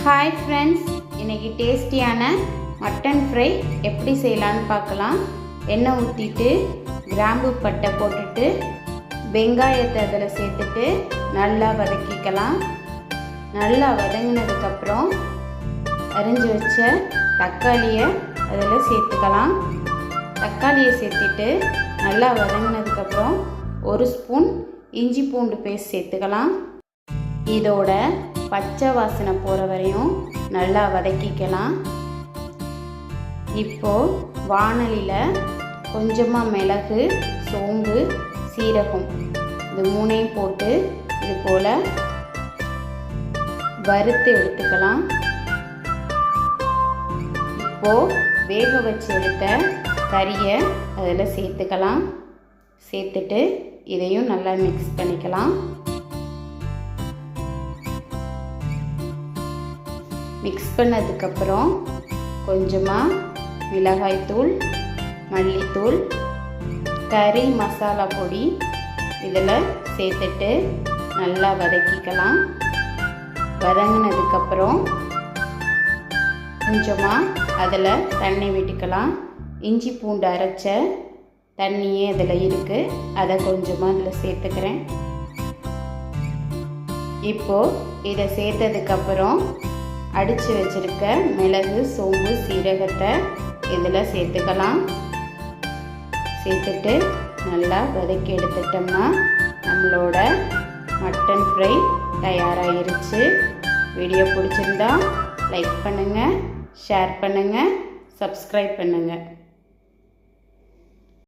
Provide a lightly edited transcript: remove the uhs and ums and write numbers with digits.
Hi friends, இன்றைக்கி டேஸ்டியான mutton fry எப்படி செய்யலான்னு பார்க்கலாம். எண்ணெய் ஊற்றிட்டு கிராம்பு பட்டை போட்டுட்டு வெங்காயத்தை அதில் சேர்த்துட்டு நல்லா வதக்கிக்கலாம். நல்லா வதங்கினதுக்கப்புறம் அரிஞ்சு வச்ச தக்காளியை அதில் சேர்த்துக்கலாம். தக்காளியை சேர்த்துட்டு நல்லா வதங்கினதுக்கப்புறம் ஒரு ஸ்பூன் இஞ்சி பூண்டு பேஸ்ட் சேர்த்துக்கலாம். இதோட பச்சை வாசனை போகிற வரையும் நல்லா வதக்கிக்கலாம். இப்போது வாணலியில் கொஞ்சமாக மிளகு, சோம்பு, சீரகம் இது மூணையும் போட்டு இது போல் வறுத்து எடுத்துக்கலாம். இப்போது வேக வச்சு எடுத்த கறியை அதில் சேர்த்துக்கலாம். சேர்த்துட்டு இதையும் நல்லா மிக்ஸ் பண்ணிக்கலாம். மிக்ஸ் பண்ணதுக்கப்புறம் கொஞ்சமாக மிளகாய்த்தூள், மல்லித்தூள், கறி மசாலா பொடி இதில் சேர்த்துட்டு நல்லா வதக்கிக்கலாம். வதங்கினதுக்கப்புறம் கொஞ்சமாக அதில் தண்ணி விட்டுக்கலாம். இஞ்சி பூண்டு அரைச்ச தண்ணியே அதில் இருக்குது, அதை கொஞ்சமாக அதில் சேர்த்துக்கிறேன். இப்போது இதை சேர்த்ததுக்கப்புறம் அடித்து வச்சுருக்க மிளகு, சோம்பு, சீரகத்தை இதில் சேர்த்துக்கலாம். சேர்த்துட்டு நல்லா வதக்கி எடுத்துட்டோம்னா நம்மளோட மட்டன் ஃப்ரை தயாராகிருச்சு. வீடியோ பிடிச்சிருந்தா லைக் பண்ணுங்கள், ஷேர் பண்ணுங்கள், சப்ஸ்கிரைப் பண்ணுங்கள்.